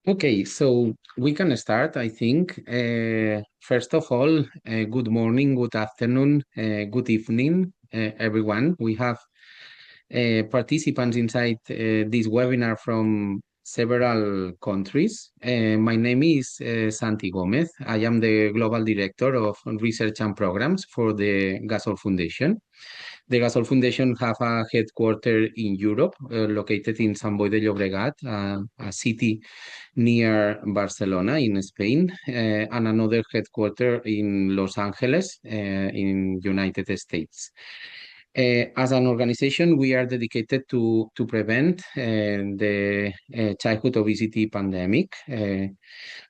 Okay, so we can start, I think. First of all, good morning, good afternoon, good evening, everyone. We have participants inside this webinar from several countries. My name is Santi Gomez. I am the Global Director of Research and Programs for the Gasol Foundation. The Gasol Foundation have a headquarters in Europe, located in Sant Boi de Llobregat, a city near Barcelona in Spain, and another headquarter in Los Angeles, in United States. As an organization, we are dedicated to prevent the childhood obesity pandemic,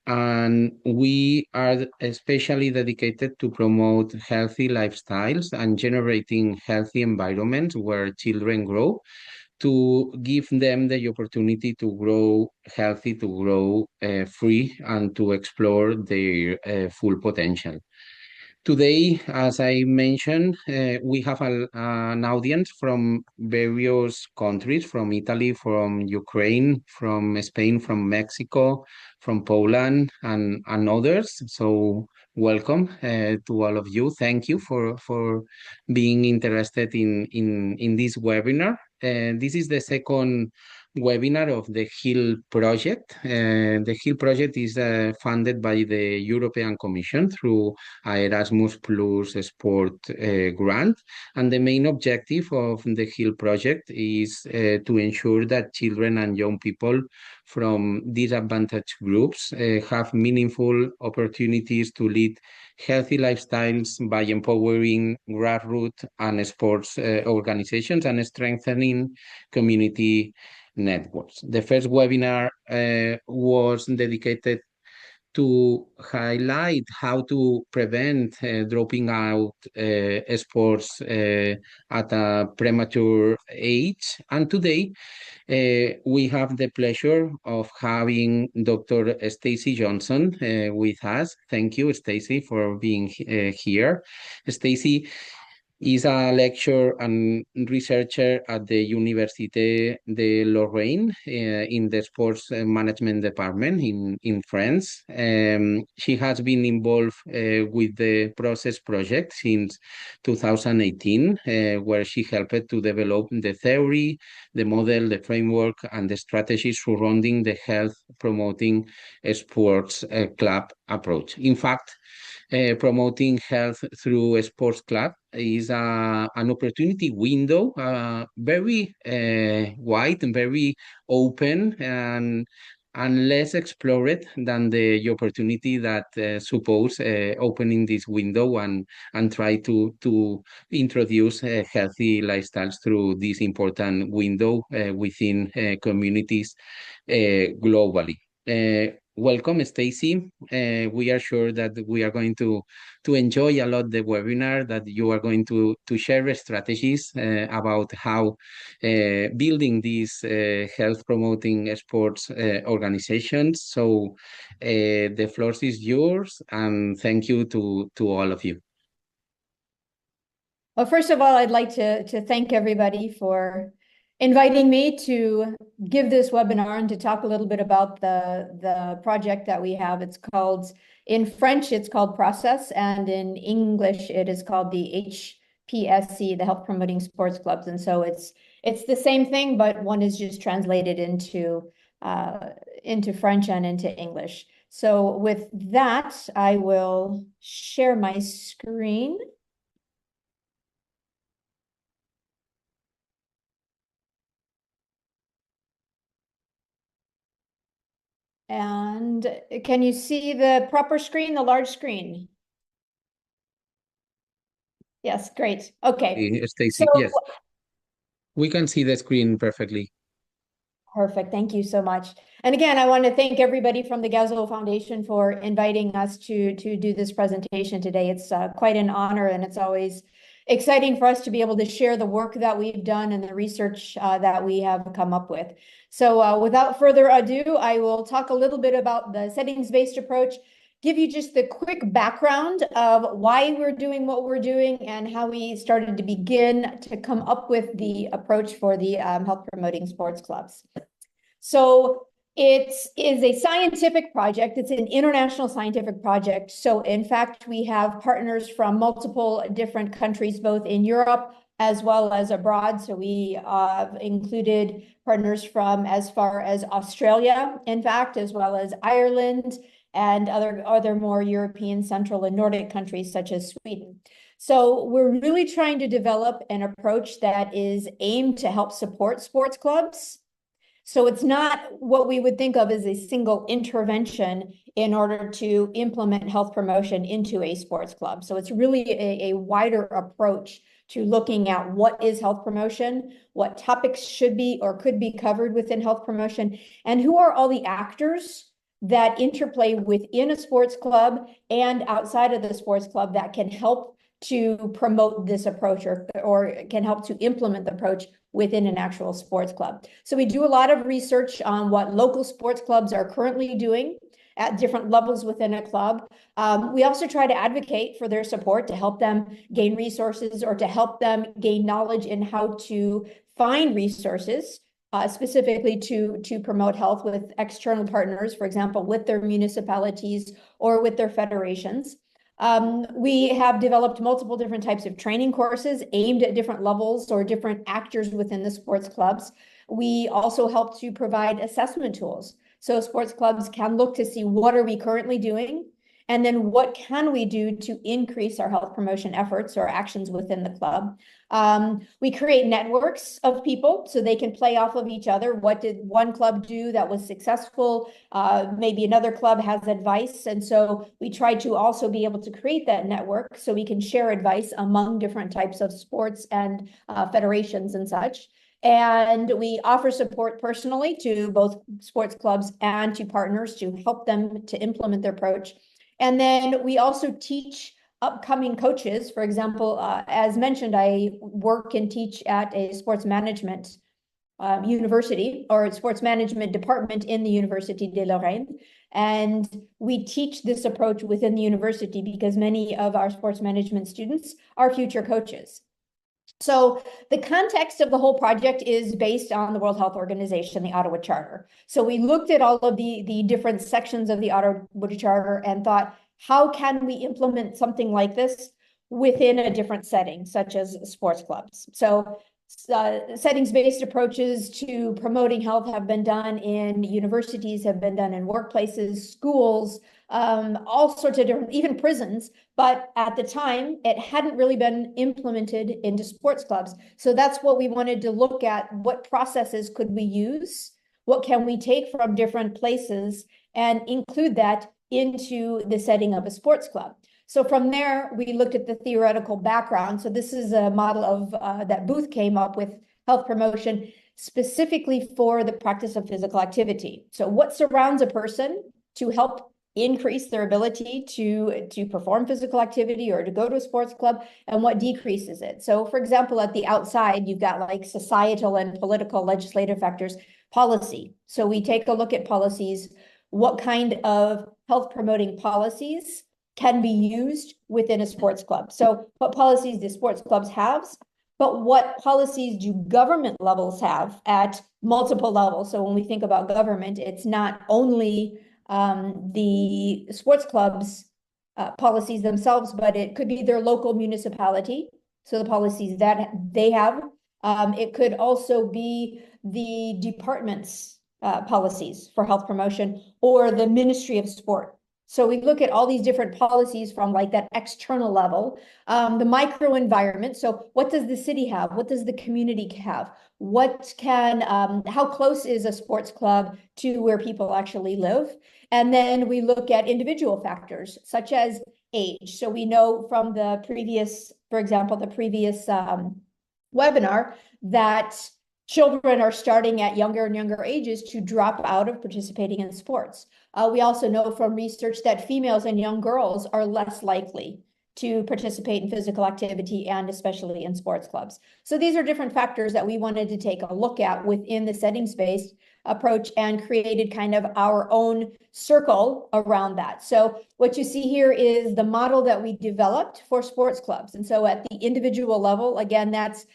and we are especially dedicated to promote healthy lifestyles and generating healthy environments where children grow, to give them the opportunity to grow healthy, to grow free, and to explore their full potential. Today, as I mentioned, we have an audience from various countries, from Italy, from Ukraine, from Spain, from Mexico, from Poland, and others. So welcome to all of you. Thank you for being interested in this webinar. This is the second webinar of the HEAL project. The HEAL project is funded by the European Commission through Erasmus Plus Sport grant. And the main objective of the HEAL project is to ensure that children and young people from disadvantaged groups have meaningful opportunities to lead healthy lifestyles by empowering grassroots and sports organizations and strengthening community networks. The first webinar was dedicated to highlight how to prevent dropping out sports at a premature age. And today, we have the pleasure of having Dr. Stacey Johnson with us. Thank you, Stacey, for being here. Stacey is a lecturer and researcher at the Université de Lorraine in the sports management department in France. She has been involved with the Process project since 2018, where she helped to develop the theory, the model, the framework, and the strategies surrounding the health promoting sports club approach. In fact, promoting health through a sports club is an opportunity window, very wide and very open, and less explored than the opportunity that suppose opening this window and try to introduce healthy lifestyles through this important window within communities globally. Welcome, Stacey. We are sure that we are going to enjoy a lot the webinar, that you are going to share strategies about how building these health promoting sports organizations. So the floor is yours, and thank you to all of you. Well, first of all, I'd like to thank everybody for inviting me to give this webinar and to talk a little bit about the project that we have. It's called, in French, it's called Process, and in English, it is called the HPSC, the Health Promoting Sports Clubs. And so it's the same thing, but one is just translated into French and into English. So with that, I will share my screen. And can you see the proper screen, the large screen? Yes, great. Okay. Stacey, yes, we can see the screen perfectly. Perfect. Thank you so much. And again, I want to thank everybody from the Gasol Foundation for inviting us to do this presentation today. It's quite an honor, and it's always exciting for us to be able to share the work that we've done and the research that we have come up with. So without further ado, I will talk a little bit about the settings-based approach, give you just the quick background of why we're doing what we're doing and how we started to begin to come up with the approach for the health promoting sports clubs. So It is a scientific project. It's an international scientific project. So in fact, we have partners from multiple different countries, both in Europe as well as abroad. So we have included partners from as far as Australia, in fact, as well as Ireland and other more European, Central, and Nordic countries such as Sweden. So we're really trying to develop an approach that is aimed to help support sports clubs. So it's not what we would think of as a single intervention in order to implement health promotion into a sports club. So it's really a wider approach to looking at what is health promotion, what topics should be or could be covered within health promotion, and who are all the actors that interplay within a sports club and outside of the sports club that can help to promote this approach or can help to implement the approach within an actual sports club. So we do a lot of research on what local sports clubs are currently doing at different levels within a club. We also try to advocate for their support to help them gain resources or to help them gain knowledge in how to find resources specifically to promote health with external partners, for example, with their municipalities or with their federations. We have developed multiple different types of training courses aimed at different levels or different actors within the sports clubs. We also help to provide assessment tools. So sports clubs can look to see what are we currently doing, and then what can we do to increase our health promotion efforts or actions within the club. We create networks of people so they can play off of each other. What did one club do that was successful? Maybe another club has advice. And so we try to also be able to create that network so we can share advice among different types of sports and federations and such. And we offer support personally to both sports clubs and to partners to help them to implement their approach. And then we also teach upcoming coaches. For example, as mentioned, I work and teach at a sports management university or sports management department in the Université de Lorraine. And we teach this approach within the university because many of our sports management students are future coaches. So the context of the whole project is based on the World Health Organization, the Ottawa Charter. So we looked at all of the different sections of the Ottawa Charter and thought, how can we implement something like this within a different setting, such as sports clubs? So settings-based approaches to promoting health have been done in universities, have been done in workplaces, schools, all sorts of different, even prisons. But at the time, it hadn't really been implemented into sports clubs. So that's what we wanted to look at. What processes could we use? What can we take from different places and include that into the setting of a sports club? So from there, we looked at the theoretical background. So this is a model of that Booth came up with, health promotion, specifically for the practice of physical activity. So what surrounds a person to help increase their ability to perform physical activity or to go to a sports club, and what decreases it? So for example, at the outside, you've got like societal and political legislative factors, policy. So we take a look at policies, what kind of health promoting policies can be used within a sports club. So what policies do sports clubs have, but what policies do government levels have at multiple levels? So when we think about government, it's not only the sports clubs policies themselves, but it could be their local municipality. So the policies that they have. It could also be the department's policies for health promotion or the Ministry of Sport. So we look at all these different policies from like that external level, the micro environment. So what does the city have? What does the community have? What can, how close is a sports club to where people actually live? And then we look at individual factors such as age. So we know from the previous, for example, the previous webinar that children are starting at younger and younger ages to drop out of participating in sports. We also know from research that females and young girls are less likely to participate in physical activity and especially in sports clubs. So these are different factors that we wanted to take a look at within the settings-based approach and created kind of our own circle around that. So what you see here is the model that we developed for sports clubs. And so at the individual level, again, that's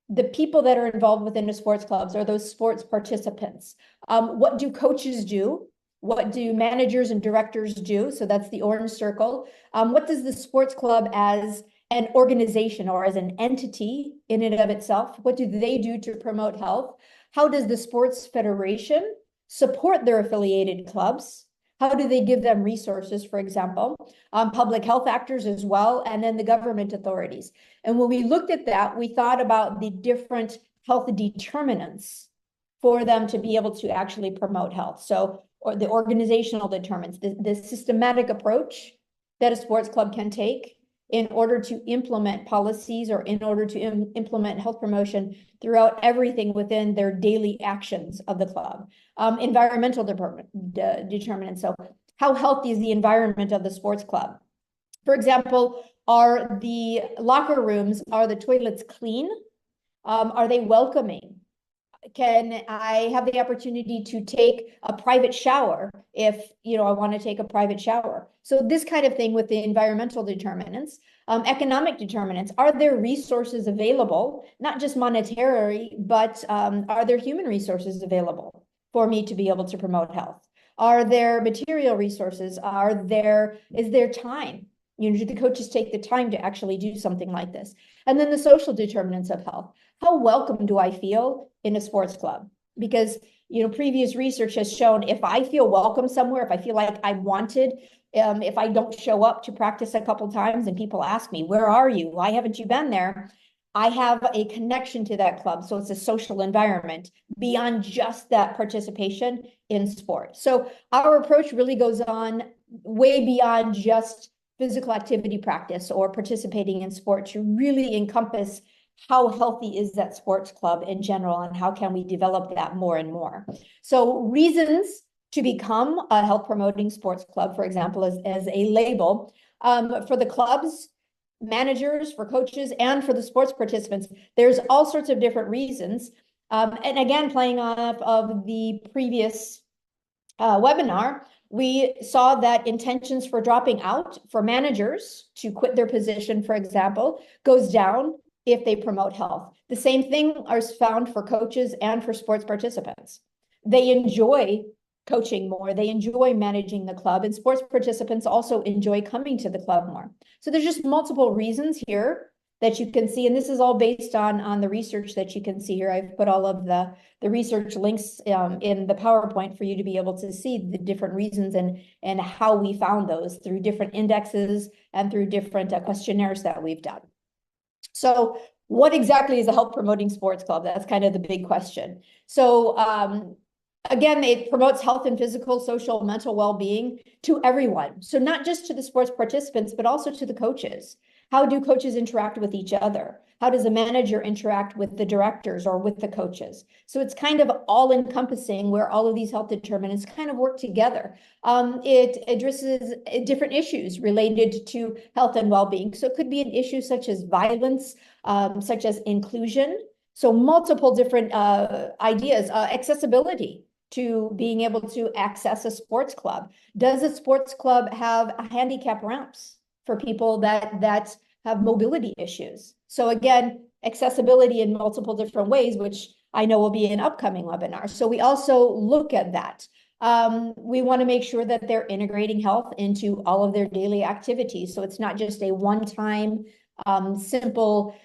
the people that are involved within the sports clubs are those sports participants. What do coaches do? What do managers and directors do? So that's the orange circle. What does the sports club as an organization or as an entity in and of itself, what do they do to promote health? How does the sports federation support their affiliated clubs? How do they give them resources, for example, public health actors as well, and then the government authorities? And when we looked at that, we thought about the different health determinants for them to be able to actually promote health. So, or the organizational determinants, the systematic approach that a sports club can take in order to implement policies or in order to implement health promotion throughout everything within their daily actions of the club. Environmental determinants. So how healthy is the environment of the sports club? For example, are the locker rooms, are the toilets clean? Are they welcoming? Can I have the opportunity to take a private shower if, I want to take a private shower? So this kind of thing with the environmental determinants. Economic determinants. Are there resources available, not just monetary, but are there human resources available for me to be able to promote health? Are there material resources? Is there time? Do the coaches take the time to actually do something like this? And then the social determinants of health. How welcome do I feel in a sports club? Because, previous research has shown if I feel welcome somewhere, if I feel like I'm wanted, if I don't show up to practice a couple times and people ask me, where are you? Why haven't you been there? I have a connection to that club. So it's a social environment beyond just that participation in sport. So our approach really goes on way beyond just physical activity practice or participating in sport to really encompass how healthy is that sports club in general and how can we develop that more and more. So reasons to become a health promoting sports club, for example, as a label for the clubs, managers, for coaches, and for the sports participants, there's all sorts of different reasons. And again, playing off of the previous webinar, we saw that intentions for dropping out for managers to quit their position, for example, goes down if they promote health. The same thing is found for coaches and for sports participants. They enjoy coaching more, they enjoy managing the club, and sports participants also enjoy coming to the club more. So there's just multiple reasons here that you can see, and this is all based on the research that you can see here. I've put all of the research links in the PowerPoint for you to be able to see the different reasons and how we found those through different indexes and through different questionnaires that we've done. So what exactly is a health promoting sports club? That's kind of the big question. So again, it promotes health and physical, social, mental well-being to everyone. So not just to the sports participants, but also to the coaches. How do coaches interact with each other? How does a manager interact with the directors or with the coaches? So it's kind of all encompassing where all of these health determinants kind of work together. It addresses different issues related to health and well-being. So it could be an issue such as violence, such as inclusion. So multiple different ideas, accessibility to being able to access a sports club. Does a sports club have handicap ramps for people that have mobility issues? So again, accessibility in multiple different ways, which I know will be an upcoming webinar. So we also look at that. We want to make sure that they're integrating health into all of their daily activities. So it's not just a one-time simple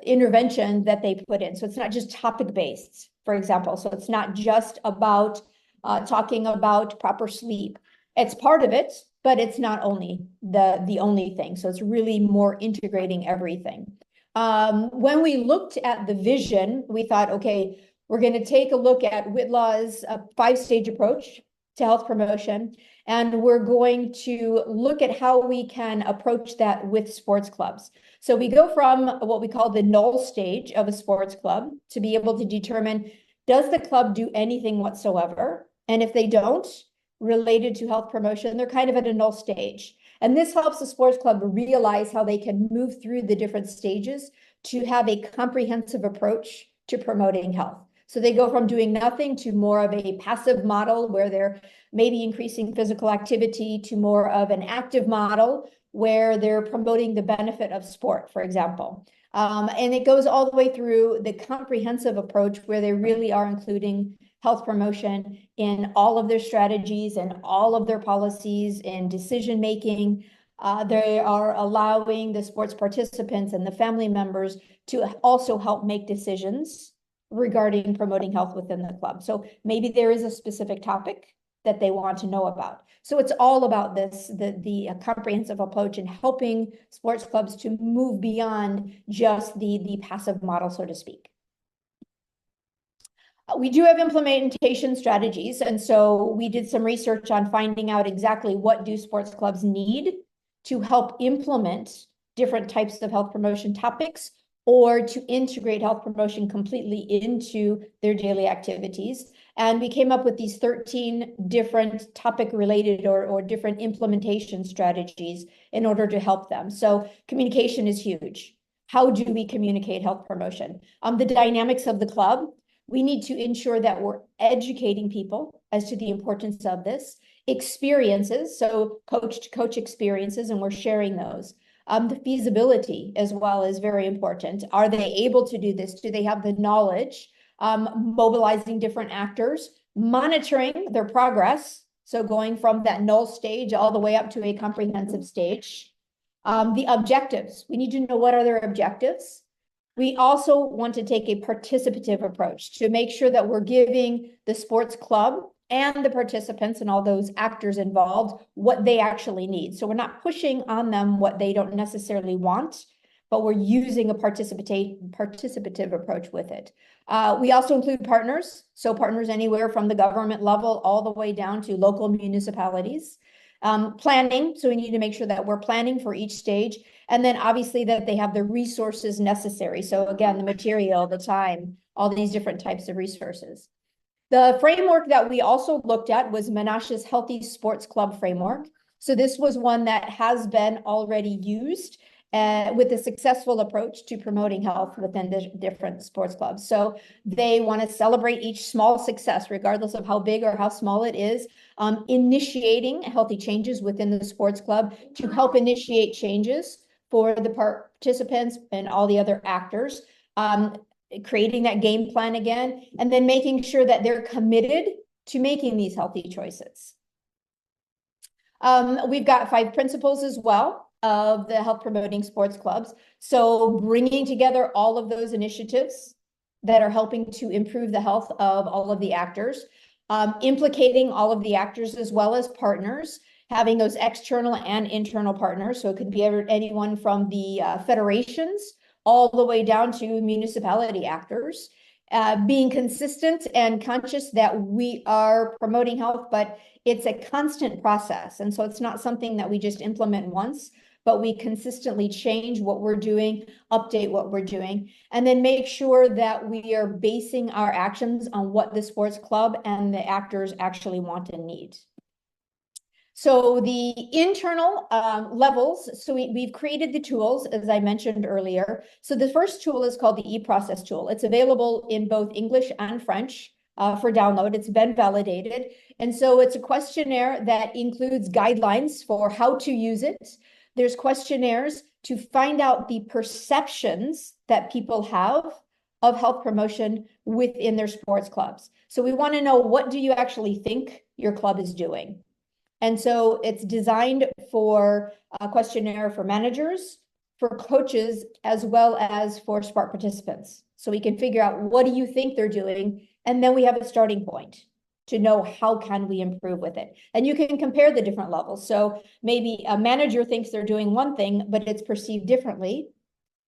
intervention that they put in. So it's not just topic-based, for example. So it's not just about talking about proper sleep. It's part of it, but it's not only the only thing. So it's really more integrating everything. When we looked at the vision, we thought, okay, we're going to take a look at Whitlaw's 5-stage approach to health promotion, and we're going to look at how we can approach that with sports clubs. So we go from what we call the null stage of a sports club to be able to determine, does the club do anything whatsoever? And if they don't, related to health promotion, they're kind of at a null stage. And this helps the sports club realize how they can move through the different stages to have a comprehensive approach to promoting health. So they go from doing nothing to more of a passive model where they're maybe increasing physical activity to more of an active model where they're promoting the benefit of sport, for example. And it goes all the way through the comprehensive approach where they really are including health promotion in all of their strategies and all of their policies and decision making. They are allowing the sports participants and the family members to also help make decisions regarding promoting health within the club. So maybe there is a specific topic that they want to know about. So it's all about this, the comprehensive approach and helping sports clubs to move beyond just the passive model, so to speak. We do have implementation strategies. And so we did some research on finding out exactly what do sports clubs need to help implement different types of health promotion topics or to integrate health promotion completely into their daily activities. And we came up with these 13 different topic related or different implementation strategies in order to help them. So communication is huge. How do we communicate health promotion? The dynamics of the club, we need to ensure that we're educating people as to the importance of this. Experiences, so coach to coach experiences, and we're sharing those. The feasibility as well is very important. Are they able to do this? Do they have the knowledge? Mobilizing different actors, monitoring their progress. So going from that null stage all the way up to a comprehensive stage. The objectives, we need to know what are their objectives. We also want to take a participative approach to make sure that we're giving the sports club and the participants and all those actors involved what they actually need. So we're not pushing on them what they don't necessarily want, but we're using a participative approach with it. We also include partners. So partners anywhere from the government level all the way down to local municipalities. Planning, so we need to make sure that we're planning for each stage. And then obviously that they have the resources necessary. So again, the material, the time, all these different types of resources. The framework that we also looked at was Menashe's Healthy Sports Club Framework. So this was one that has been already used with a successful approach to promoting health within the different sports clubs. So they want to celebrate each small success, regardless of how big or how small it is, initiating healthy changes within the sports club to help initiate changes for the participants and all the other actors. Creating that game plan again, and then making sure that they're committed to making these healthy choices. We've got 5 principles as well of the health promoting sports clubs. So bringing together all of those initiatives that are helping to improve the health of all of the actors, implicating all of the actors as well as partners, having those external and internal partners. So it could be anyone from the federations all the way down to municipality actors, being consistent and conscious that we are promoting health, but it's a constant process. And so it's not something that we just implement once, but we consistently change what we're doing, update what we're doing, and then make sure that we are basing our actions on what the sports club and the actors actually want and need. So the internal levels, so we've created the tools, as I mentioned earlier. So the first tool is called the e-process tool. It's available in both English and French for download. It's been validated. And so it's a questionnaire that includes guidelines for how to use it. There's questionnaires to find out the perceptions that people have of health promotion within their sports clubs. So we want to know, what do you actually think your club is doing? And so it's designed for a questionnaire for managers, for coaches, as well as for sport participants. So we can figure out, what do you think they're doing? And then we have a starting point to know how can we improve with it. And you can compare the different levels. So maybe a manager thinks they're doing one thing, but it's perceived differently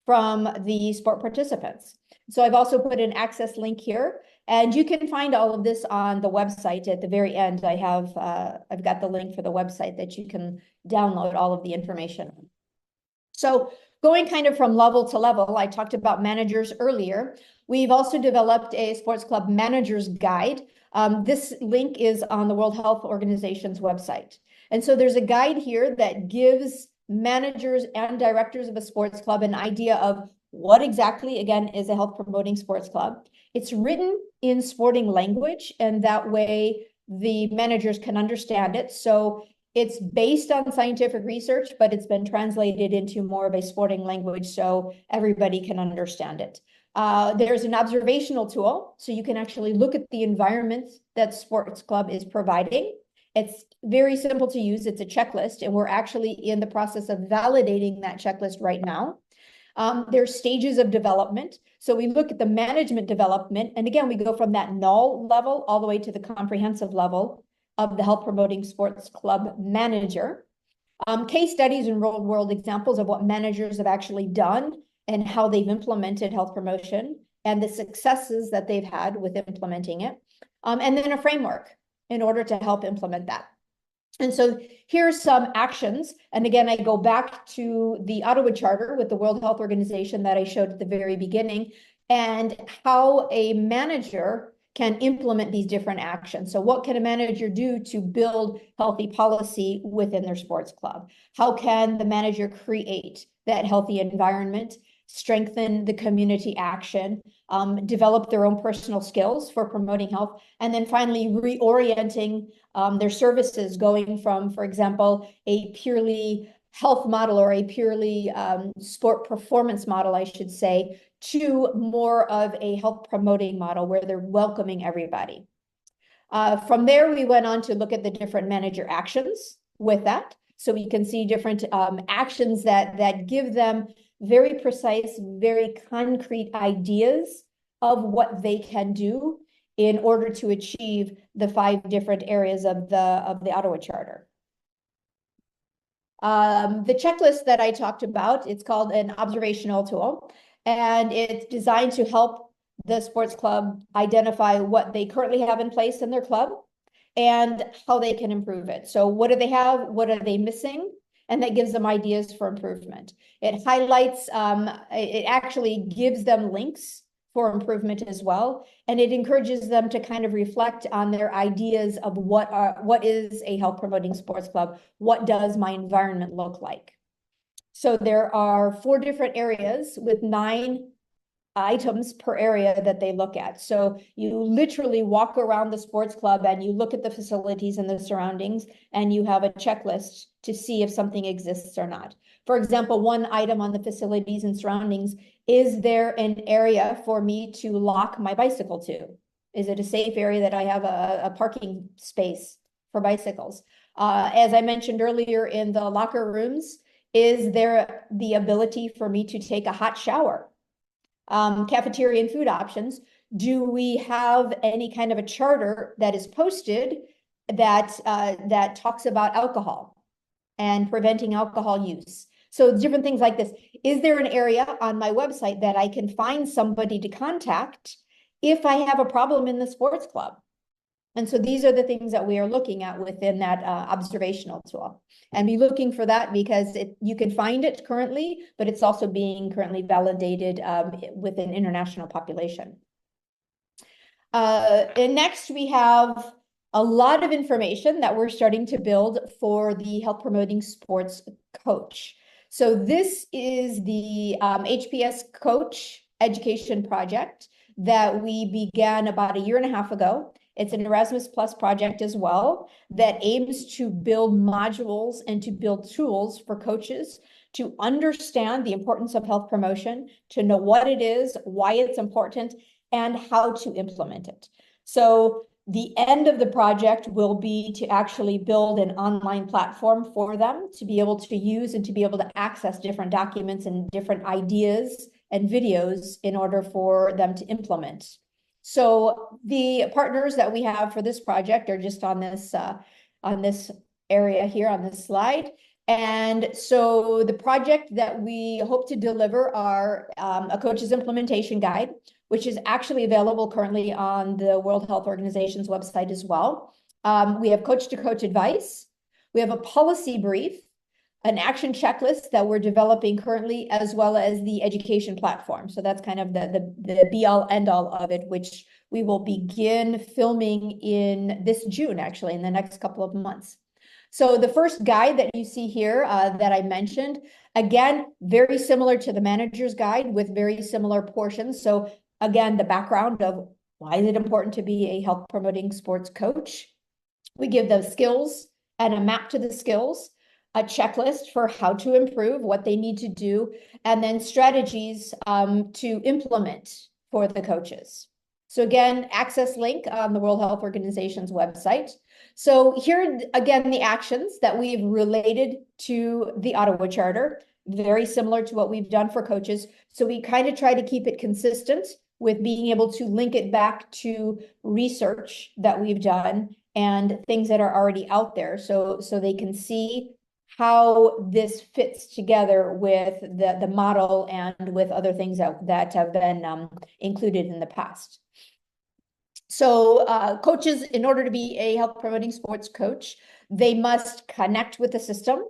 from the sport participants. So I've also put an access link here, and you can find all of this on the website. At the very end, I've got the link for the website that you can download all of the information. So going kind of from level to level, I talked about managers earlier. We've also developed a sports club manager's guide. This link is on the World Health Organization's website. And so there's a guide here that gives managers and directors of a sports club an idea of what exactly, again, is a health promoting sports club. It's written in sporting language, and that way the managers can understand it. So It's based on scientific research, but it's been translated into more of a sporting language so everybody can understand it. There's an observational tool, so you can actually look at the environment that sports club is providing. It's very simple to use. It's a checklist, and we're actually in the process of validating that checklist right now. There's stages of development. So we look at the management development, and again, we go from that null level all the way to the comprehensive level of the health promoting sports club manager. Case studies and real world examples of what managers have actually done and how they've implemented health promotion and the successes that they've had with implementing it. And then a framework in order to help implement that. And so here's some actions. And again, I go back to the Ottawa Charter with the World Health Organization that I showed at the very beginning, and how a manager can implement these different actions. So what can a manager do to build healthy policy within their sports club? How can the manager create that healthy environment, strengthen the community action, develop their own personal skills for promoting health, and then finally reorienting their services, going from, for example, a purely health model or a purely sport performance model, I should say, to more of a health promoting model where they're welcoming everybody. From there, we went on to look at the different manager actions with that. So we can see different actions that give them very precise, very concrete ideas of what they can do in order to achieve the 5 different areas of the Ottawa Charter. The checklist that I talked about, it's called an observational tool, and it's designed to help the sports club identify what they currently have in place in their club and how they can improve it. So what do they have? What are they missing? And that gives them ideas for improvement. It highlights, it actually gives them links for improvement as well. And it encourages them to kind of reflect on their ideas of what is a health promoting sports club? What does my environment look like? So there are 4 different areas with 9 items per area that they look at. So you literally walk around the sports club and you look at the facilities and the surroundings, and you have a checklist to see if something exists or not. For example, one item on the facilities and surroundings, is there an area for me to lock my bicycle to? Is it a safe area that I have a parking space for bicycles? As I mentioned earlier, in the locker rooms, is there the ability for me to take a hot shower? Cafeteria and food options. Do we have any kind of a charter that is posted that talks about alcohol and preventing alcohol use? So different things like this. Is there an area on my website that I can find somebody to contact if I have a problem in the sports club? And so these are the things that we are looking at within that observational tool. And be looking for that because you can find it currently, but it's also being currently validated with an international population. And next we have a lot of information that we're starting to build for the health promoting sports coach. So this is the HPS coach education project that we began about 1.5 years ago. It's an Erasmus Plus project as well that aims to build modules and to build tools for coaches to understand the importance of health promotion, to know what it is, why it's important, and how to implement it. So the end of the project will be to actually build an online platform for them to be able to use and to be able to access different documents and different ideas and videos in order for them to implement. So the partners that we have for this project are just on this area here on this slide. And so the project that we hope to deliver are a coach's implementation guide, which is actually available currently on the World Health Organization's website as well. We have coach-to-coach advice. We have a policy brief, an action checklist that we're developing currently, as well as the education platform. So that's kind of the be-all, end-all of it, which we will begin filming in this June, actually, in the next couple of months. So the first guide that you see here that I mentioned, again, very similar to the manager's guide with very similar portions. So again, the background of why is it important to be a health promoting sports coach? We give those skills and a map to the skills, a checklist for how to improve, what they need to do, and then strategies to implement for the coaches. So again, access link on the World Health Organization's website. So here, again, the actions that we've related to the Ottawa Charter, very similar to what we've done for coaches. So we kind of try to keep it consistent with being able to link it back to research that we've done and things that are already out there. So they can see how this fits together with the model and with other things that have been included in the past. So coaches, in order to be a health promoting sports coach, they must connect with the system.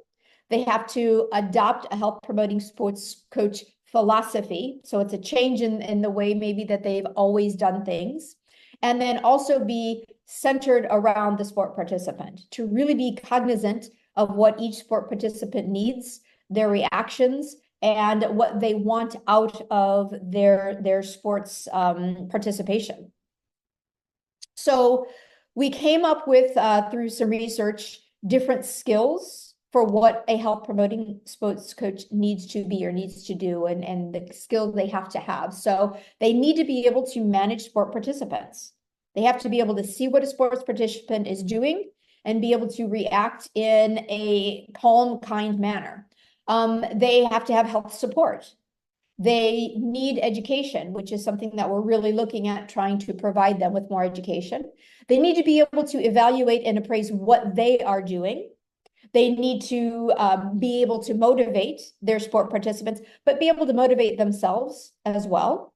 They have to adopt a health promoting sports coach philosophy. So it's a change in the way maybe that they've always done things. And then also be centered around the sport participant, to really be cognizant of what each sport participant needs, their reactions, and what they want out of their sports participation. So we came up with, through some research, different skills for what a health promoting sports coach needs to be or needs to do, and the skills they have to have. So they need to be able to manage sport participants. They have to be able to see what a sports participant is doing and be able to react in a calm, kind manner. They have to have health support. They need education, which is something that we're really looking at, trying to provide them with more education. They need to be able to evaluate and appraise what they are doing. They need to be able to motivate their sport participants, but be able to motivate themselves as well.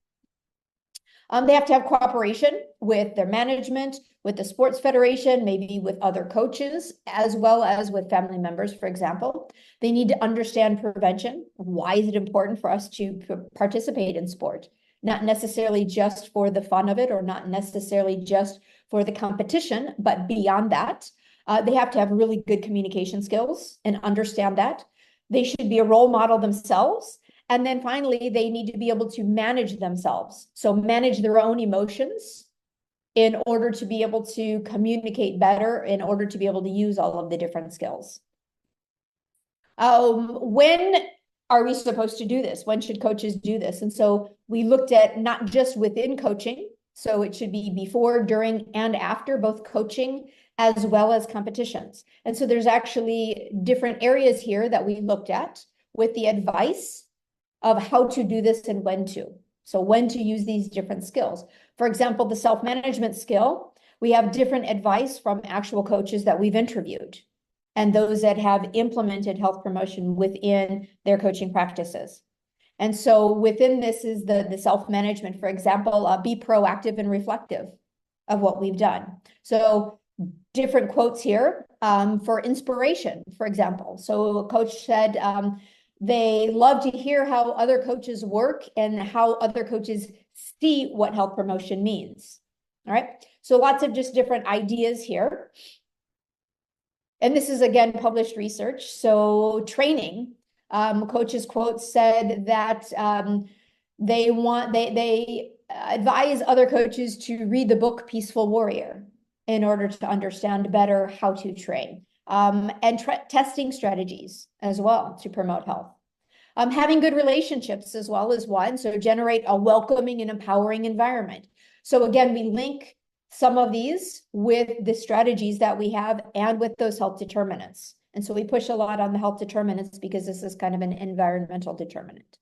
They have to have cooperation with their management, with the sports federation, maybe with other coaches, as well as with family members, for example. They need to understand prevention. Why is it important for us to participate in sport? Not necessarily just for the fun of it, or not necessarily just for the competition, but beyond that. They have to have really good communication skills and understand that. They should be a role model themselves. And then finally, they need to be able to manage themselves. So manage their own emotions in order to be able to communicate better, in order to be able to use all of the different skills. When are we supposed to do this? When should coaches do this? And so we looked at not just within coaching, so it should be before, during, and after both coaching as well as competitions. And so there's actually different areas here that we looked at with the advice of how to do this and when to. So when to use these different skills. For example, the self-management skill, we have different advice from actual coaches that we've interviewed and those that have implemented health promotion within their coaching practices. And so within this is the self-management, for example, be proactive and reflective of what we've done. So different quotes here for inspiration, for example. So a coach said, they love to hear how other coaches work and how other coaches see what health promotion means. All right. So lots of just different ideas here. And this is, again, published research. So training, coaches' quotes said that they advise other coaches to read the book Peaceful Warrior in order to understand better how to train. And testing strategies as well to promote health. Having good relationships as well as one, so generate a welcoming and empowering environment. So again, we link some of these with the strategies that we have and with those health determinants. And so we push a lot on the health determinants because this is kind of an environmental determinant.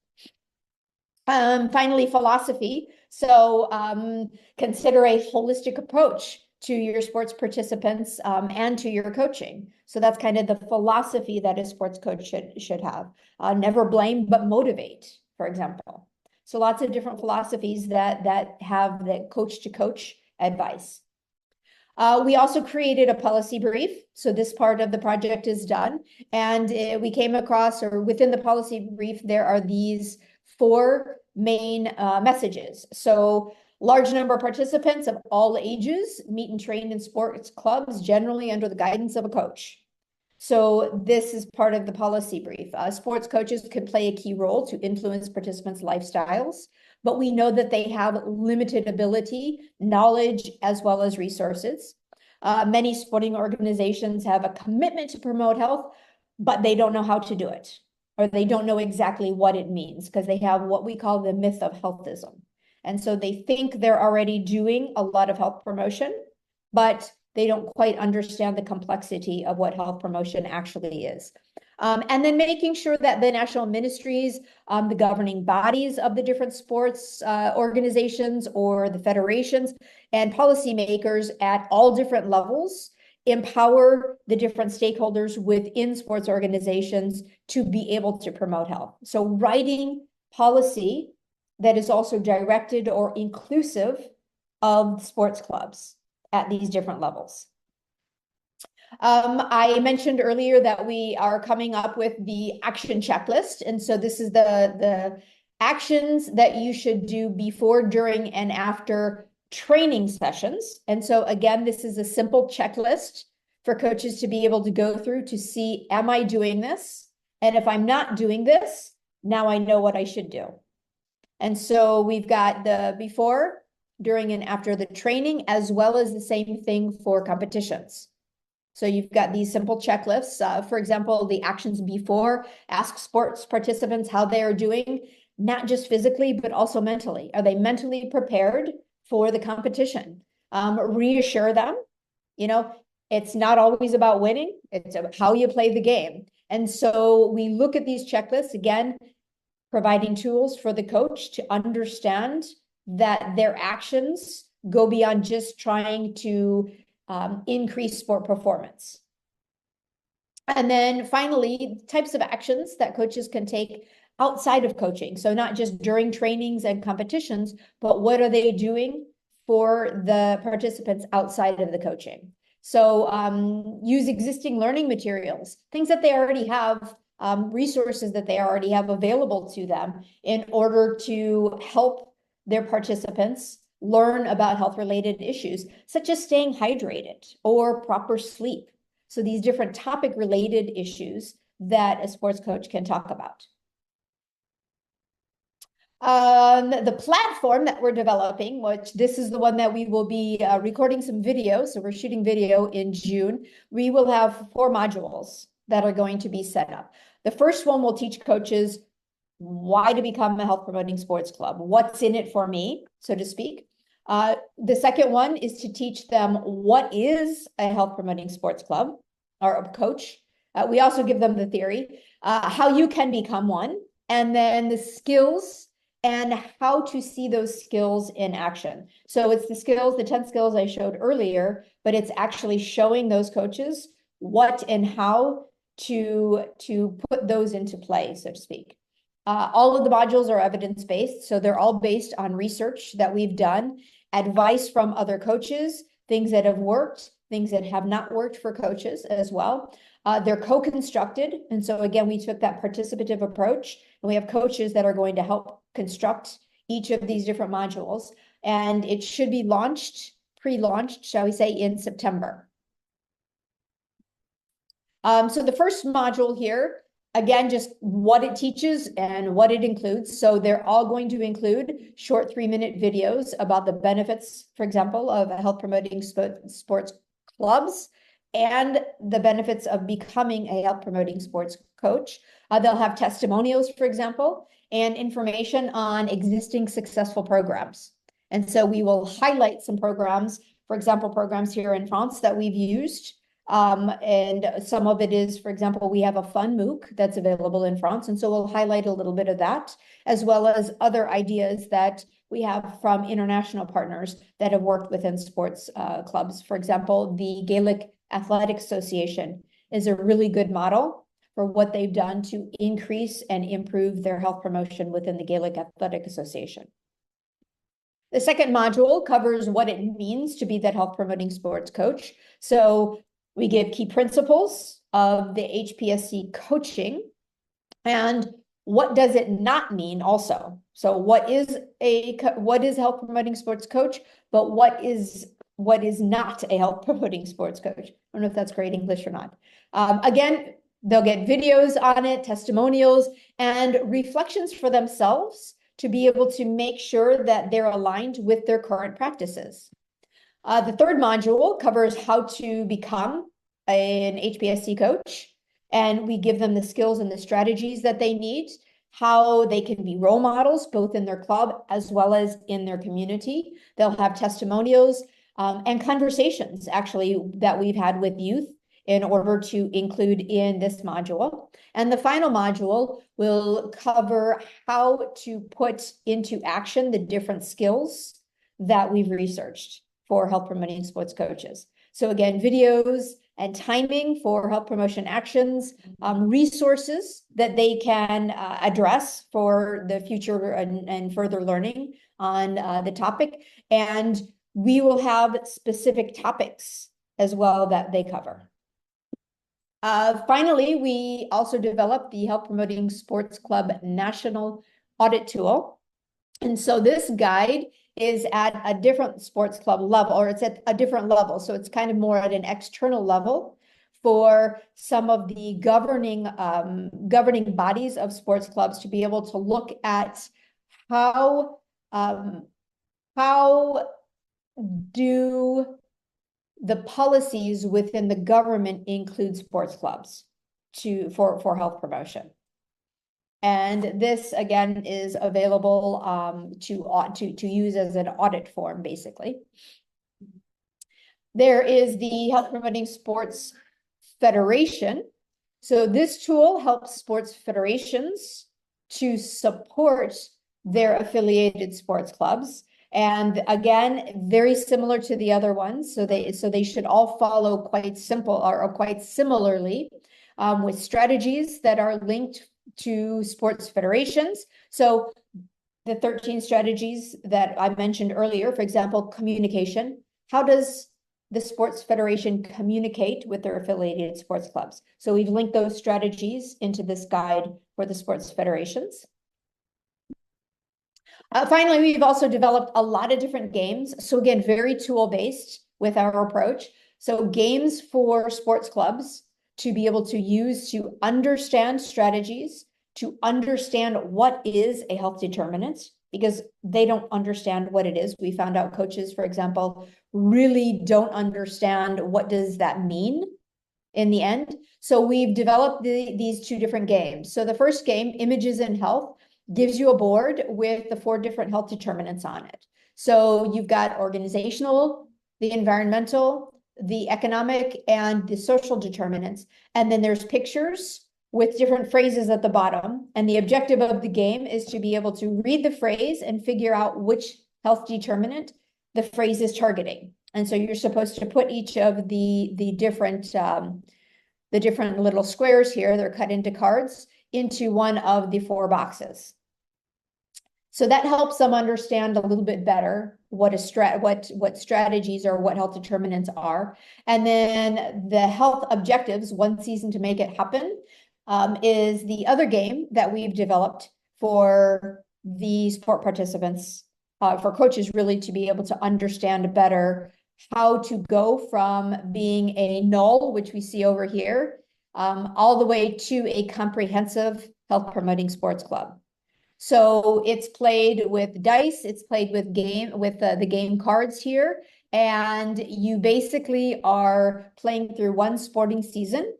Finally, philosophy. So consider a holistic approach to your sports participants and to your coaching. So that's kind of the philosophy that a sports coach should have. Never blame, but motivate, for example. So lots of different philosophies that have the coach to coach advice. We also created a policy brief. So this part of the project is done. And we came across, or within the policy brief, there are these 4 main messages. So large number of participants of all ages meet and train in sports clubs, generally under the guidance of a coach. So this is part of the policy brief. Sports coaches could play a key role to influence participants' lifestyles, but we know that they have limited ability, knowledge, as well as resources. Many sporting organizations have a commitment to promote health, but they don't know how to do it, or they don't know exactly what it means, because they have what we call the myth of healthism. And so they think they're already doing a lot of health promotion, but they don't quite understand the complexity of what health promotion actually is. And then making sure that the national ministries, the governing bodies of the different sports organizations or the federations and policymakers at all different levels empower the different stakeholders within sports organizations to be able to promote health. So writing policy that is also directed or inclusive of sports clubs at these different levels. I mentioned earlier that we are coming up with the action checklist. And so this is the actions that you should do before, during, and after training sessions. And so again, this is a simple checklist for coaches to be able to go through to see, am I doing this? And if I'm not doing this, now I know what I should do. And so we've got the before, during, and after the training, as well as the same thing for competitions. So you've got these simple checklists. For example, the actions before, ask sports participants how they are doing, not just physically, but also mentally. Are they mentally prepared for the competition? Reassure them, it's not always about winning, it's about how you play the game. And so we look at these checklists, again, providing tools for the coach to understand that their actions go beyond just trying to increase sport performance. And then finally, types of actions that coaches can take outside of coaching. So not just during trainings and competitions, but what are they doing for the participants outside of the coaching? So use existing learning materials, things that they already have, resources that they already have available to them in order to help their participants learn about health-related issues, such as staying hydrated or proper sleep. So these different topic-related issues that a sports coach can talk about. The platform that we're developing, which this is the one that we will be recording some video, so we're shooting video in June. We will have 4 modules that are going to be set up. The first one will teach coaches why to become a health promoting sports club, what's in it for me, so to speak. The second one is to teach them what is a health promoting sports club or a coach. We also give them the theory, how you can become one, and then the skills and how to see those skills in action. So it's the skills, the 10 skills I showed earlier, but it's actually showing those coaches what and how to put those into play, so to speak. All of the modules are evidence-based, so they're all based on research that we've done, advice from other coaches, things that have worked, things that have not worked for coaches as well. They're co-constructed, and so again, we took that participative approach, and we have coaches that are going to help construct each of these different modules, and it should be launched, pre-launched, shall we say, in September. So the first module here, again, just what it teaches and what it includes. So they're all going to include short 3-minute videos about the benefits, for example, of health promoting sports clubs and the benefits of becoming a health promoting sports coach. They'll have testimonials, for example, and information on existing successful programs. And so we will highlight some programs, for example, programs here in France that we've used. And some of it is, for example, we have a fun MOOC that's available in France. And so we'll highlight a little bit of that, as well as other ideas that we have from international partners that have worked within sports clubs. For example, the Gaelic Athletic Association is a really good model for what they've done to increase and improve their health promotion within the Gaelic Athletic Association. The second module covers what it means to be that health promoting sports coach. So we give key principles of the HPSC coaching and what does it not mean also. So what is health promoting sports coach, but what is not a health promoting sports coach? I don't know if that's great English or not. Again, they'll get videos on it, testimonials, and reflections for themselves to be able to make sure that they're aligned with their current practices. The third module covers how to become an HPSC coach, and we give them the skills and the strategies that they need, how they can be role models, both in their club as well as in their community. They'll have testimonials and conversations, actually, that we've had with youth in order to include in this module. And the final module will cover how to put into action the different skills that we've researched for health promoting sports coaches. So again, videos and timing for health promotion actions, resources that they can address for the future and further learning on the topic. And we will have specific topics as well that they cover. Finally, we also developed the Health Promoting Sports Club National Audit Tool. And so this guide is at a different sports club level, or it's at a different level. So it's kind of more at an external level for some of the governing bodies of sports clubs to be able to look at how do the policies within the government include sports clubs for health promotion. And this, again, is available to use as an audit form, basically. There is the Health Promoting Sports Federation. So this tool helps sports federations to support their affiliated sports clubs. And again, very similar to the other ones. So they should all follow quite simple or quite similarly with strategies that are linked to sports federations. So the 13 strategies that I mentioned earlier, for example, communication. How does the sports federation communicate with their affiliated sports clubs? So we've linked those strategies into this guide for the sports federations. Finally, we've also developed a lot of different games. So again, very tool-based with our approach. So games for sports clubs to be able to use to understand strategies, to understand what is a health determinant, because they don't understand what it is. We found out coaches, for example, really don't understand what does that mean in the end. So we've developed these two different games. So the first game, Images in Health, gives you a board with the 4 different health determinants on it. So you've got organizational, the environmental, the economic, and the social determinants. And then there's pictures with different phrases at the bottom. And the objective of the game is to be able to read the phrase and figure out which health determinant the phrase is targeting. And so you're supposed to put each of the different little squares here, they're cut into cards, into one of the 4 boxes. So that helps them understand a little bit better what strategies or what health determinants are. And then the health objectives, 1 season to make it happen, is the other game that we've developed for the sport participants, for coaches really to be able to understand better how to go from being a null, which we see over here, all the way to a comprehensive health promoting sports club. So it's played with dice, it's played with the game cards here, and you basically are playing through 1 sporting season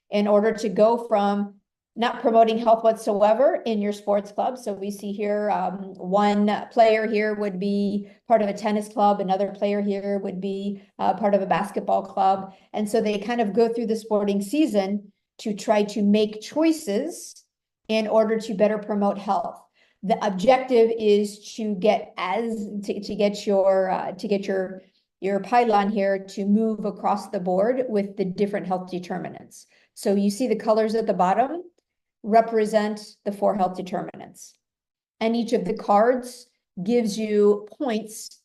in order to go from not promoting health whatsoever in your sports club. So we see here, one player here would be part of a tennis club, another player here would be part of a basketball club. And so they kind of go through the sporting season to try to make choices in order to better promote health. The objective is to get your pylon here to move across the board with the different health determinants. So you see the colors at the bottom represent the 4 health determinants. And each of the cards gives you points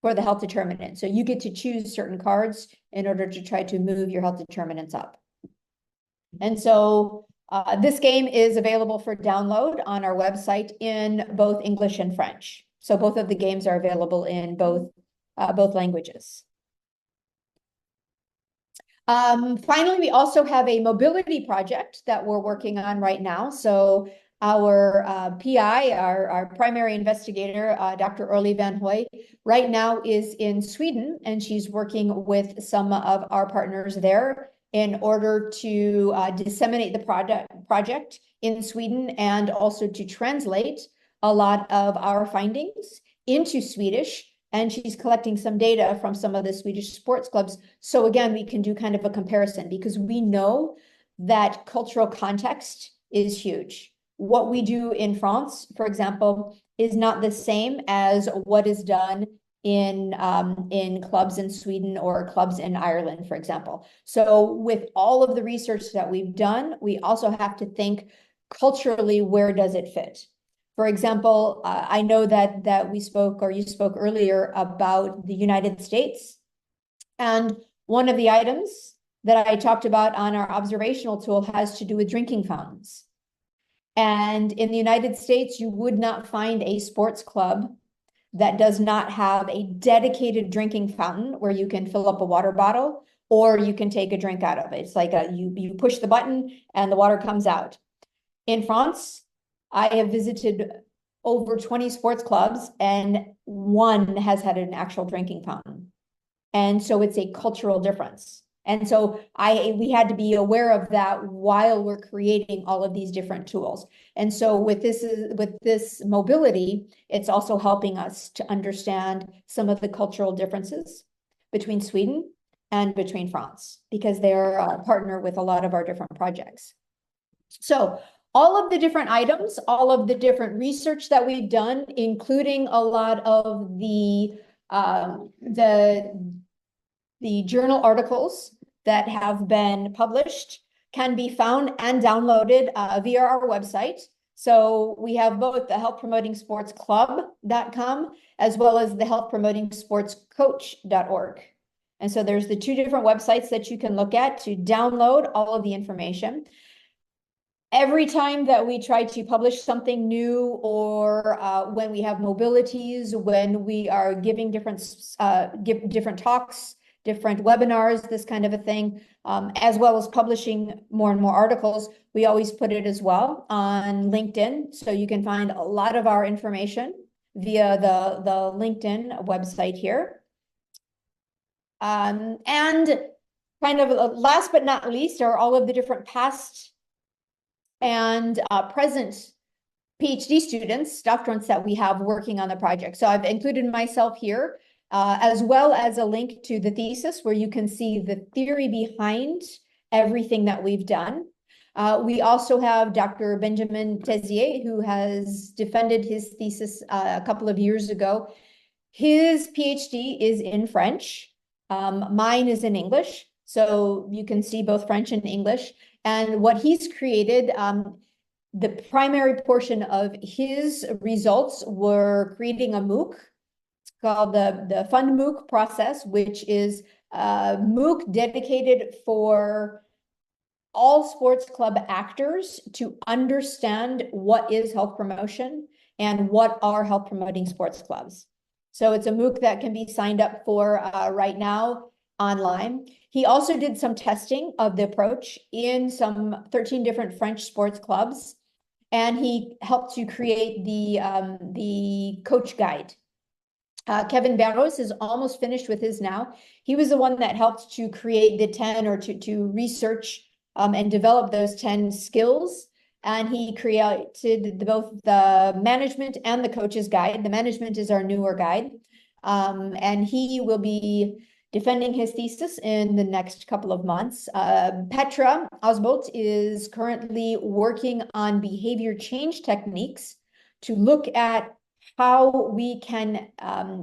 for the health determinant. So you get to choose certain cards in order to try to move your health determinants up. And so this game is available for download on our website in both English and French. So both of the games are available in both languages. Finally, we also have a mobility project that we're working on right now. So Our PI, our primary investigator, Dr. Orly Van Hoy, right now is in Sweden, and she's working with some of our partners there in order to disseminate the project in Sweden, and also to translate a lot of our findings into Swedish. And she's collecting some data from some of the Swedish sports clubs. So again, we can do kind of a comparison, because we know that cultural context is huge. What we do in France, for example, is not the same as what is done in clubs in Sweden or clubs in Ireland, for example. So with all of the research that we've done, we also have to think culturally, where does it fit? For example, I know that we spoke, or you spoke earlier, about the United States. And one of the items that I talked about on our observational tool has to do with drinking fountains. And in the United States, you would not find a sports club that does not have a dedicated drinking fountain where you can fill up a water bottle, or you can take a drink out of it. It's like you push the button and the water comes out. In France, I have visited over 20 sports clubs, and one has had an actual drinking fountain. And so it's a cultural difference. And so we had to be aware of that while we're creating all of these different tools. And so with this mobility, it's also helping us to understand some of the cultural differences between Sweden and between France, because they're a partner with a lot of our different projects. So all of the different items, all of the different research that we've done, including a lot of the journal articles that have been published, can be found and downloaded via our website. So we have both the healthpromotingsportsclub.com as well as the healthpromotingsportscoach.org. And so there's the two different websites that you can look at to download all of the information. Every time that we try to publish something new, or when we have mobilities, when we are giving different talks, different webinars, this kind of a thing, as well as publishing more and more articles, we always put it as well on LinkedIn. So you can find a lot of our information via the LinkedIn website here. And kind of last but not least are all of the different past and present PhD students, doctorants that we have working on the project. So I've included myself here, as well as a link to the thesis where you can see the theory behind everything that we've done. We also have Dr. Benjamin Tezier, who has defended his thesis a couple of years ago. His PhD is in French. Mine is in English. So you can see both French and English. And what he's created, the primary portion of his results were creating a MOOC. It's called the Fund MOOC process, which is a MOOC dedicated for all sports club actors to understand what is health promotion and what are health promoting sports clubs. So it's a MOOC that can be signed up for right now online. He also did some testing of the approach in some 13 different French sports clubs, and he helped to create the coach guide. Kevin Barros is almost finished with his now. He was the one that helped to create the 10, or to research and develop those 10 skills. And he created both the management and the coach's guide. The management is our newer guide. And he will be defending his thesis in the next couple of months. Petra Osbolt is currently working on behavior change techniques to look at how we can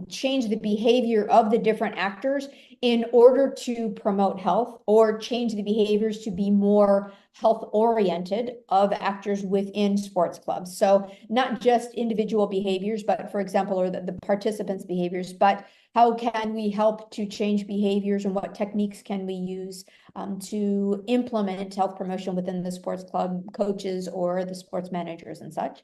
change the behavior of the different actors in order to promote health, or change the behaviors to be more health-oriented of actors within sports clubs. So not just individual behaviors, but for example, or the participants' behaviors, but how can we help to change behaviors, and what techniques can we use to implement health promotion within the sports club coaches or the sports managers and such.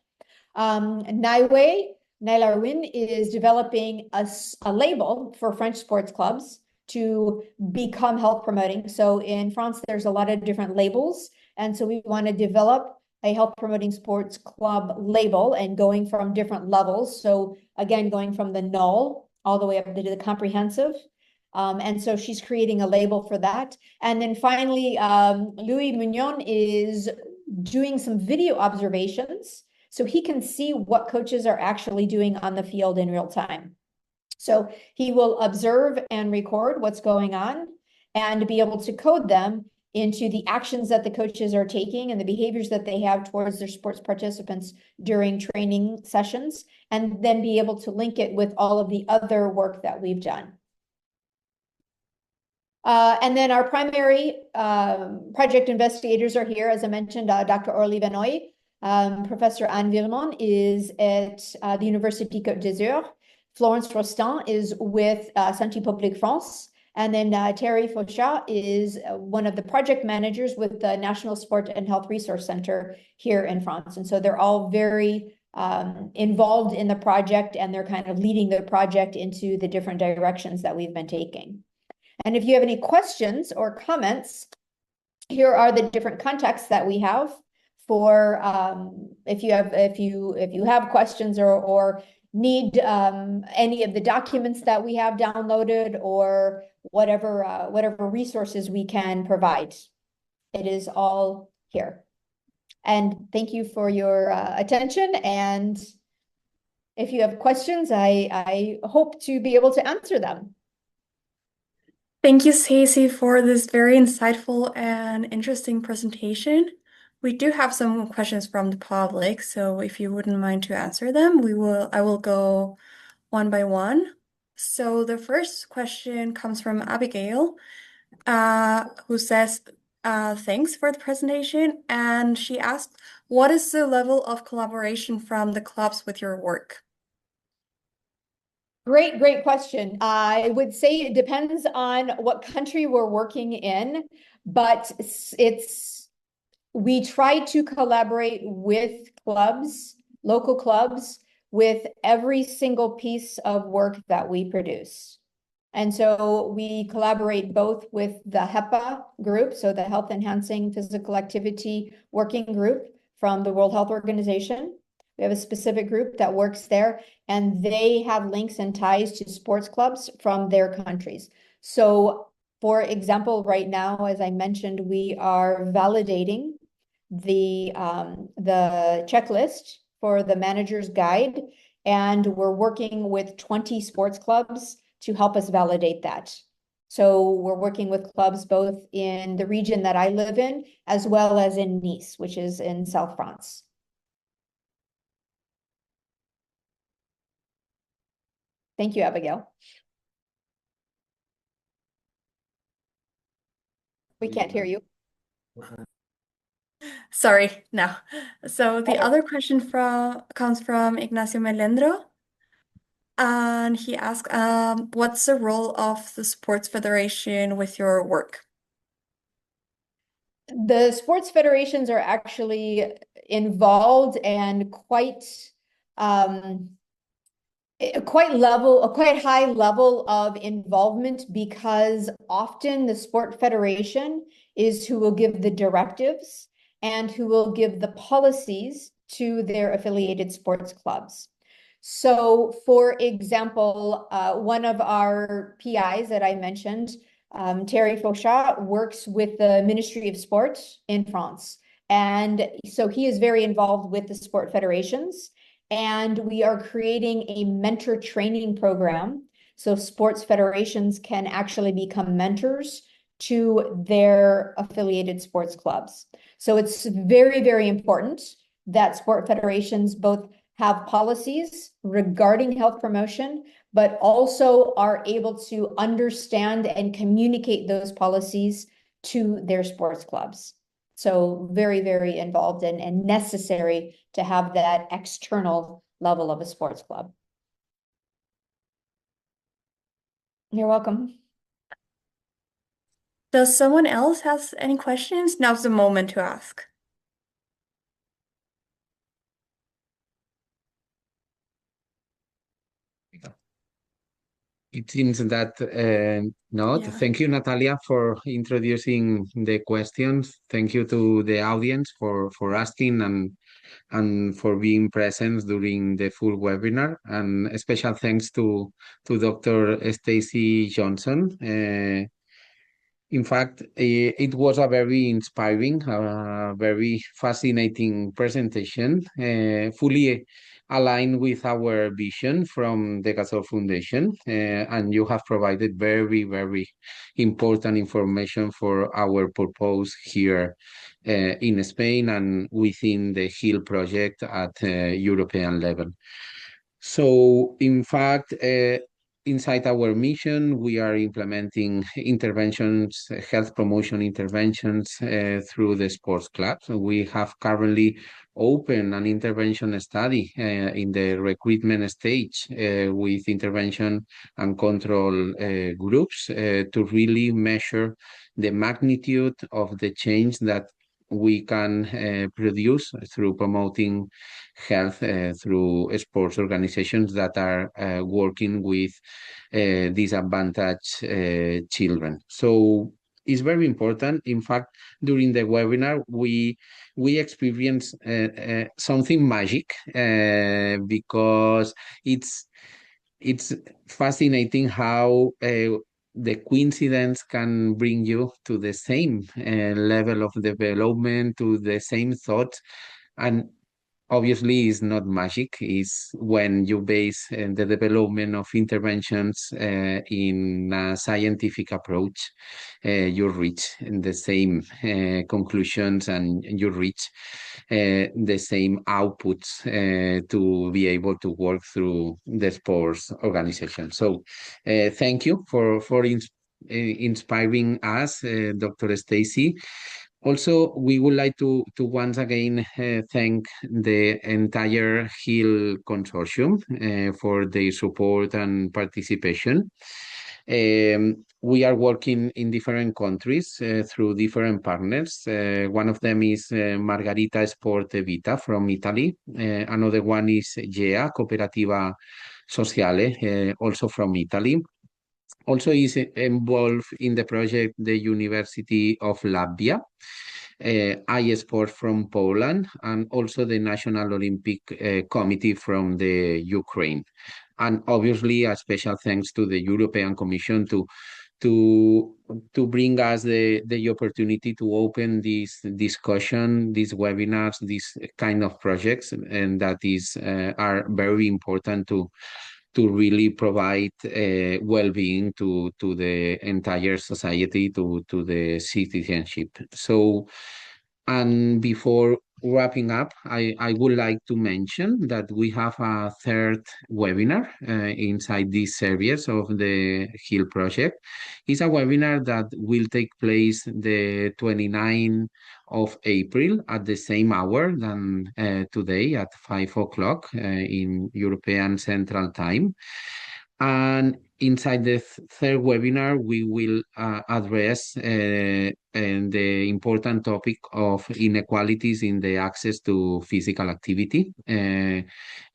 Naila Win is developing a label for French sports clubs to become health promoting. So in France, there's a lot of different labels. And so we want to develop a health promoting sports club label and going from different levels. So again, going from the null all the way up to the comprehensive. And so she's creating a label for that. And then finally, Louis Mignon is doing some video observations so he can see what coaches are actually doing on the field in real time. So he will observe and record what's going on and be able to code them into the actions that the coaches are taking and the behaviors that they have towards their sports participants during training sessions, and then be able to link it with all of the other work that we've done. And then our primary project investigators are here. As I mentioned, Dr. Orly Vanoy, Professor Anne Villemont is at the Université Côte d'Azur. Florence Rostand is with Santé Publique France. And then Terry Fauchat is one of the project managers with the National Sport and Health Resource Center here in France. And so they're all very involved in the project, and they're kind of leading the project into the different directions that we've been taking. And if you have any questions or comments, here are the different contacts that we have for if you have questions or need any of the documents that we have downloaded or whatever resources we can provide. It is all here. And thank you for your attention. And if you have questions, I hope to be able to answer them. Thank you, Stacey, for this very insightful and interesting presentation. We do have some questions from the public, so if you wouldn't mind to answer them, I will go one by one. So the first question comes from Abigail, who says, thanks for the presentation. And she asked, what is the level of collaboration from the clubs with your work? Great question. I would say it depends on what country we're working in, but we try to collaborate with clubs, local clubs, with every single piece of work that we produce. And so we collaborate both with the HEPA group, so the Health Enhancing Physical Activity Working Group from the World Health Organization. We have a specific group that works there, and they have links and ties to sports clubs from their countries. So, for example, right now, as I mentioned, we are validating the checklist for the manager's guide, and we're working with 20 sports clubs to help us validate that. So we're working with clubs both in the region that I live in, as well as in Nice, which is in South France. Thank you, Abigail. We can't hear you. Sorry, no. So the other question comes from Ignacio Melendro. And he asked, what's the role of the sports federation with your work? The sports federations are actually involved and quite high level of involvement, because often the sport federation is who will give the directives and who will give the policies to their affiliated sports clubs. So, for example, one of our PIs that I mentioned, Terry Fauchat, works with the Ministry of Sport in France. And so he is very involved with the sport federations. And we are creating a mentor training program, so sports federations can actually become mentors to their affiliated sports clubs. So it's very, very important that sport federations both have policies regarding health promotion, but also are able to understand and communicate those policies to their sports clubs. So very, very involved and necessary to have that external level of a sports club. You're welcome. Does someone else have any questions? Now's the moment to ask. it seems that not. Yeah. Thank you, Natalia, for introducing the questions. Thank you to the audience for asking and for being present during the full webinar. And a special thanks to Dr. Stacey Johnson. In fact, it was a very inspiring, very fascinating presentation, fully aligned with our vision from the Gasol Foundation. And you have provided very, very important information for our purpose here in Spain and within the HEAL project at European level. So, in fact, inside our mission, we are implementing interventions, health promotion interventions through the sports clubs. We have currently opened an intervention study in the recruitment stage with intervention and control groups to really measure the magnitude of the change that we can produce through promoting health through sports organizations that are working with disadvantaged children. So it's very important. In fact, during the webinar, we experienced something magic because it's fascinating how the coincidence can bring you to the same level of development, to the same thoughts. And obviously, it's not magic. It's when you base the development of interventions in a scientific approach, you reach the same conclusions and you reach the same outputs to be able to work through the sports organization. So thank you for inspiring us, Dr. Stacey. Also, we would like to once again thank the entire HEAL consortium for their support and participation. We are working in different countries through different partners. One of them is Margherita Vita from Italy. Another one is GEA, Cooperativa Sociale, also from Italy. Also is involved in the project the University of Latvia, iSport from Poland, and also the National Olympic Committee from the Ukraine. And obviously, a special thanks to the European Commission to bring us the opportunity to open this discussion, these webinars, these kind of projects, and that is are very important to really provide well-being to the entire society, to the citizenship. So, and before wrapping up, I would like to mention that we have a third webinar inside this series of the HEAL project. It's a webinar that will take place the 29th of April at the same hour than today at 5 o'clock in European Central Time. And inside the third webinar, we will address the important topic of inequalities in the access to physical activity,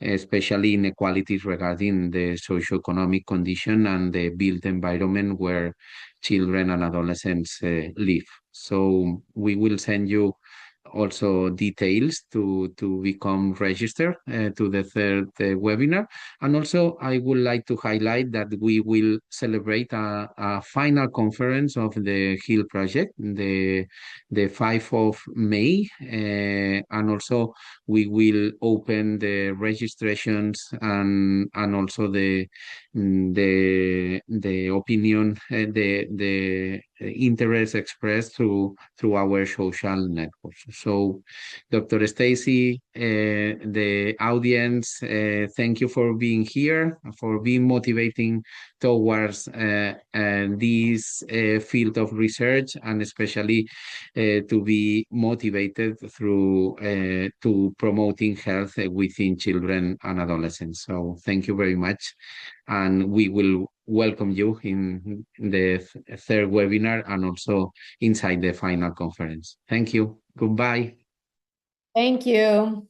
especially inequalities regarding the socioeconomic condition and the built environment where children and adolescents live. So we will send you also details to become registered to the third webinar. And also I would like to highlight that we will celebrate a final conference of the HEAL project, the 5th of May. And also we will open the registrations and also the opinion, the interest expressed through our social networks. So, Dr. Stacey, the audience, thank you for being here, for being motivating towards this field of research, and especially to be motivated through to promoting health within children and adolescents. So thank you very much. And we will welcome you in the third webinar and also inside the final conference. Thank you. Goodbye. Thank you.